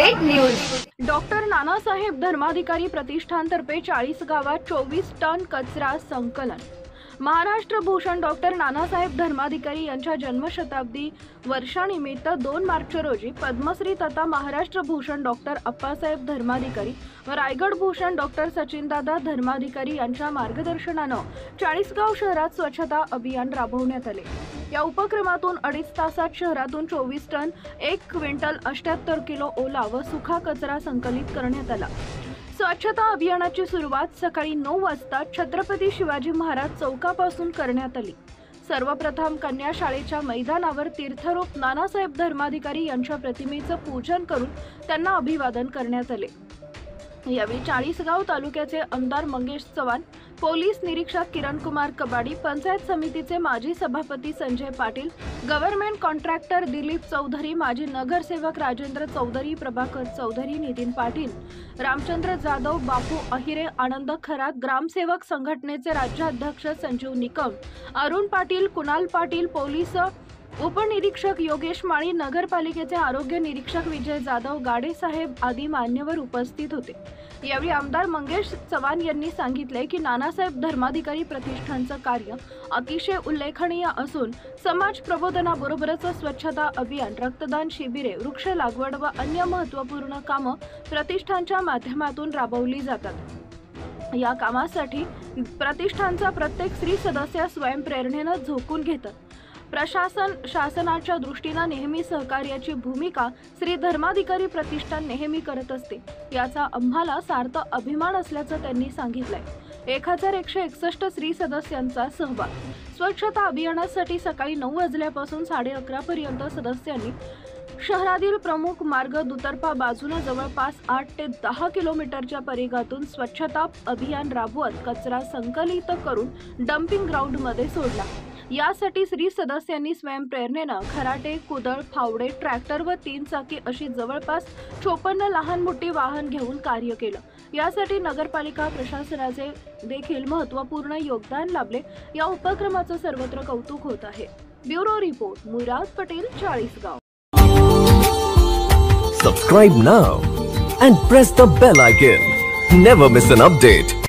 Update news. Doctor Nanasaheb Dharmadhikari प्रतिष्ठानतर्फे 40 गावात 24 ton कचरा संकलन। महाराष्ट्र भूषण डॉक्टर नानासाहेब धर्माधिकारी यांच्या जन्मशताब्दी वर्षानिमित्त 2 मार्च रोजी पद्मश्री तथा महाराष्ट्र भूषण डॉक्टर अप्पासाहेब धर्माधिकारी व रायगड भूषण डॉक्टर सचिनदादा धर्माधिकारी यांच्या मार्गदर्शनानं 40 गाव शहरात स्वच्छता अभियान राबवण्यात आले। या उपक्रमातून 2.5 तासात शहरातून 24 टन 1 क्विंटल 78 किलो ओला व सुखा कचरा संकलित करण्यात आला। स्वच्छता अभियानाची सुरुवात सकाळी 9 वाजता छत्रपती शिवाजी महाराज चौकापासून करण्यात आली। सर्वप्रथम कन्या शाळेच्या मैदानावर तीर्थरूप नानासाहेब धर्माधिकारी यांच्या प्रतिमेचं पूजन करून त्यांना अभिवादन करण्यात आले। यावेळी 40 गाव तालुक्याचे आमदार मंगेश चव्हाण, पोलीस निरीक्षक किरण कुमार कबाडी, पंचायत समितीचे माजी सभापती संजय पाटील, गव्हर्नमेंट कॉन्ट्रॅक्टर दिलीप चौधरी, माजी नगरसेवक राजेंद्र चौधरी, प्रभाकर चौधरी, नितीन पाटील, रामचंद्र जाधव, बापू अहिरे, आनंद खरात, ग्रामसेवक संघटनेचे राज्याध्यक्ष संजीव निकम, अरुण पाटील, कुणाल पाटील, पोलीस उपनिरीक्षक योगेश माळी, नगरपालिकेचे आरोग्य निरीक्षक विजय जाधव, गाडे साहेब आदी मान्यवर उपस्थित होते। यावेळी आमदार मंगेश चव्हाण यांनी सांगितले की नानासाहेब धर्माधिकारी प्रतिष्ठानचं कार्य अतिशय उल्लेखनीय असून समाज प्रबोधनाबरोबरच स्वच्छता अभियान, रक्तदान शिबिरे, वृक्ष लागवड व अन्य महत्त्वपूर्ण कामं प्रतिष्ठानच्या माध्यमातून राबवली जातात। या कामासाठी प्रतिष्ठानचा प्रत्येक स्त्री सदस्य स्वयंप्रेरणेने झोकून घेतात। प्रशासन शासनाच्या दृष्टीने नेहमी सहकार्याची भूमिका श्री धर्माधिकारी प्रतिष्ठान नेहमी करत असते, याचा आम्हाला सार्थ अभिमान असल्याचं त्यांनी सांगितलंय। 1161 स्त्री सदस्यांचा सहभाग। स्वच्छता अभियानासाठी सकाळी 9 वाजल्यापासून 11:30 पर्यंत सदस्यांनी शहरातील प्रमुख मार्ग दुतर्फा बाजूने जवळपास 8 ते 10 किलोमीटरच्या परिघातून स्वच्छता अभियान राबवत कचरा संकलित करून डम्पिंग ग्राउंड मध्ये सोडला। यासाठी स्त्री सदस्यांनी स्वयंप्रेरणेने खराटे, कुदळ, फावडे, ट्रॅक्टर व 3 चाकी अशी जवळपास 54 लहान मोठी वाहन घेऊन कार्य केलं। यासाठी नगरपालिका प्रशासनाचे देखील महत्त्वपूर्ण योगदान लाभले। या उपक्रमाचं सर्वत्र कौतुक होत आहे। ब्युरो रिपोर्ट, मुराद पटेल, 40 गाव। Subscribe now and press the bell icon. Never miss an update.